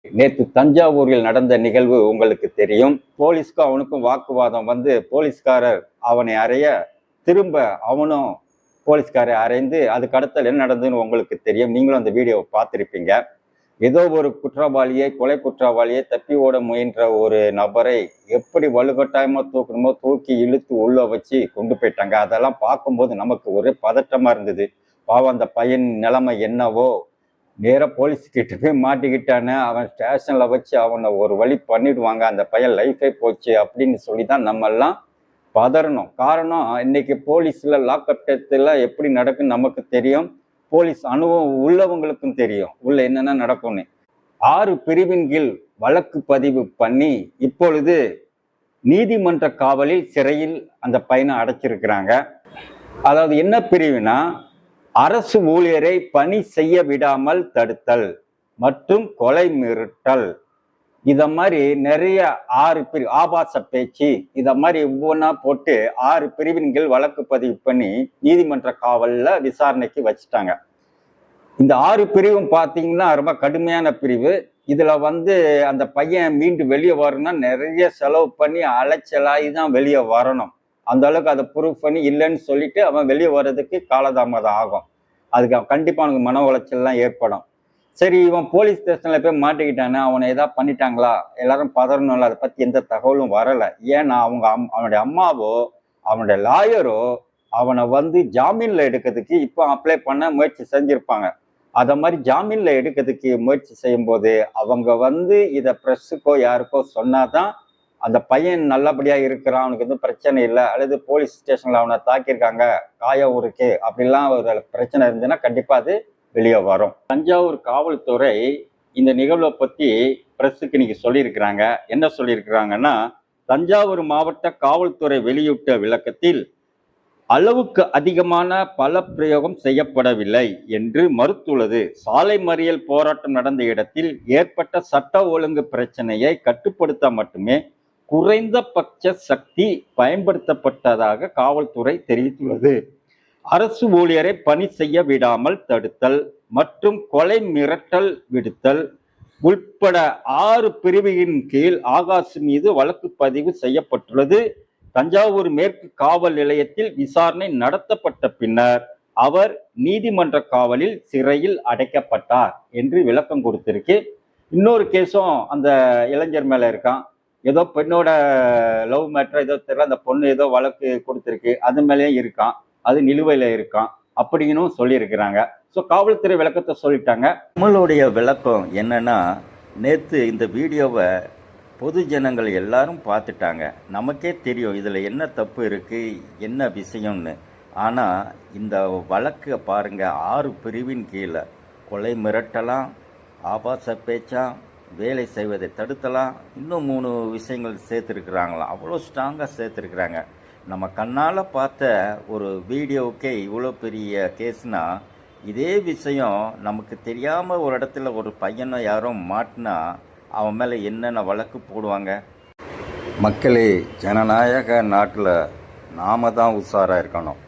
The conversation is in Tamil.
நேற்று தஞ்சாவூரில் நடந்த நிகழ்வு உங்களுக்கு தெரியும். போலீஸ்க்கும் அவனுக்கும் வாக்குவாதம் வந்து போலீஸ்காரர் அவனை அறைய, திரும்ப அவனும் போலீஸ்காரை அறைந்து அதுக்கு அடுத்தல் என்ன நடந்ததுன்னு உங்களுக்கு தெரியும். நீங்களும் அந்த வீடியோவை பார்த்துருப்பீங்க. ஏதோ ஒரு குற்றவாளியை, கொலை குற்றவாளியை தப்பி ஓட முயன்ற ஒரு நபரை எப்படி வலுக்கட்டாயமா தூக்கணுமோ தூக்கி இழுத்து உள்ள வச்சு கொண்டு போயிட்டாங்க. அதெல்லாம் பார்க்கும்போது நமக்கு ஒரே பதட்டமா இருந்தது. பாவம் அந்த பையன் நிலைமை என்னவோ, நேராக போலீஸ்கிட்ட போய் மாட்டிக்கிட்டானே, அவன் ஸ்டேஷனில் வச்சு அவனை ஒரு வழி பண்ணிடுவாங்க, அந்த பையன் லைஃபே போச்சு அப்படின்னு சொல்லி தான் நம்மெல்லாம் பதறணும். காரணம், இன்னைக்கு போலீஸில் லாக்அப் டெத்தில் எப்படி நடக்குன்னு நமக்கு தெரியும். போலீஸ் அனுபவம் உள்ளவங்களுக்கும் தெரியும் உள்ள என்னென்ன நடக்கும்னு. 6 பிரிவின் கீழ் வழக்கு பதிவு பண்ணி இப்பொழுது நீதிமன்ற காவலில் சிறையில் அந்த பையனை அடைச்சிருக்கிறாங்க. அதாவது என்ன பிரிவுனா, அரசு ஊழியரை பணி செய்ய விடாமல் தடுத்தல் மற்றும் கொலை மிரட்டல். இத மாதிரி நிறைய 6 பிரிவு, ஆபாச பேச்சு, இத மாதிரி ஒவ்வொன்றா போட்டு 6 பிரிவின் கீழ் வழக்கு பதிவு பண்ணி நீதிமன்ற காவல்ல விசாரணைக்கு வச்சுட்டாங்க. இந்த 6 பிரிவும் பார்த்தீங்கன்னா ரொம்ப கடுமையான பிரிவு. இதுல வந்து அந்த பையன் மீண்டு வெளியே வரணும்னா நிறைய செலவு பண்ணி அலைச்சலாகி தான் வெளியே வரணும். அந்த அளவுக்கு அதை ப்ரூவ் பண்ணி இல்லைன்னு சொல்லிட்டு அவன் வெளியே வர்றதுக்கு காலதாமதம் ஆகும். அதுக்கு கண்டிப்பா அவனுக்கு மன உளைச்சல்லாம் ஏற்படும். சரி, இவன் போலீஸ் ஸ்டேஷன்ல போய் மாட்டிக்கிட்டானே, அவனை ஏதாவது பண்ணிட்டாங்களா, எல்லாரும் பதறணும்ல, அதை பத்தி எந்த தகவலும் வரல. ஏன்னா அவனுடைய அம்மாவோ அவனுடைய லாயரோ அவனை வந்து ஜாமீன்ல எடுக்கிறதுக்கு இப்போ அப்ளை பண்ண முயற்சி செஞ்சிருப்பாங்க. அத மாதிரி ஜாமீன்ல எடுக்கிறதுக்கு முயற்சி செய்யும் போது அவங்க வந்து இதை ப்ரெஸ்ஸுக்கோ யாருக்கோ சொன்னாதான் அந்த பையன் நல்லபடியா இருக்கிறான், அவனுக்கு எதுவும் பிரச்சனை இல்லை, அல்லது போலீஸ் ஸ்டேஷன்ல அவனை தாக்கியிருக்காங்க, காயம் இருக்கு அப்படிலாம் ஒரு பிரச்சனை இருந்ததுன்னா கண்டிப்பா அது வெளியே வரும். தஞ்சாவூர் காவல்துறை இந்த நிகழ்வை பத்தி பிரஸுக்கு இன்னைக்கு சொல்லியிருக்கிறாங்க. என்ன சொல்லியிருக்கிறாங்கன்னா, தஞ்சாவூர் மாவட்ட காவல்துறை வெளியிட்ட விளக்கத்தில் அளவுக்கு அதிகமான பல பிரயோகம் செய்யப்படவில்லை என்று மறுத்துள்ளது. சாலை மறியல் போராட்டம் நடந்த இடத்தில் ஏற்பட்ட சட்ட ஒழுங்கு பிரச்சனையை கட்டுப்படுத்த மட்டுமே குறைந்தபட்ச சக்தி பயன்படுத்தப்பட்டதாக காவல்துறை தெரிவித்துள்ளது. அரசு ஊழியரை பணி செய்ய விடாமல் தடுத்தல் மற்றும் கொலை மிரட்டல் விடுத்தல் உட்பட 6 பிரிவின் கீழ் ஆகாஷ் மீது வழக்கு பதிவு செய்யப்பட்டுள்ளது. தஞ்சாவூர் மேற்கு காவல் நிலையத்தில் விசாரணை நடத்தப்பட்ட பின்னர் அவர் நீதிமன்ற காவலில் சிறையில் அடைக்கப்பட்டார் என்று விளக்கம் கொடுத்திருக்கு. இன்னொரு கேஸும் அந்த இளைஞர் மேல இருக்கான். ஏதோ பெண்ணோட லவ் மேட்டர் ஏதோ தெரியல, அந்த பொண்ணு ஏதோ வழக்கு கொடுத்திருக்கு, அது மேலேயும் இருக்கான், அது நிலுவையில இருக்கான் அப்படின்னு சொல்லியிருக்கிறாங்க. ஸோ காவல்துறை விளக்கத்தை சொல்லிட்டாங்க. நம்மளுடைய விளக்கம் என்னன்னா, நேற்று இந்த வீடியோவை பொது ஜனங்கள் எல்லாரும் பார்த்துட்டாங்க. நமக்கே தெரியும் இதில் என்ன தப்பு இருக்குது, என்ன விஷயம்னு. ஆனால் இந்த வழக்கை பாருங்கள், 6 பிரிவின் கீழே கொலை மிரட்டலாம், ஆபாச பேச்சா, வேலை செய்வதை தடுத்தலாம், இன்னும் 3 விஷயங்கள் சேர்த்துருக்குறாங்களாம். அவ்வளோ ஸ்ட்ராங்காக சேர்த்துருக்குறாங்க. நம்ம கண்ணால் பார்த்த ஒரு வீடியோவுக்கே இவ்வளோ பெரிய கேஸ்னால், இதே விஷயம் நமக்கு தெரியாமல் ஒரு இடத்துல ஒரு பையனை யாரோ மாட்டினா அவன் மேலே என்னென்ன வழக்கு போடுவாங்க. மக்களே, ஜனநாயக நாட்டில் நாம தான் உஷாராக இருக்கணும்.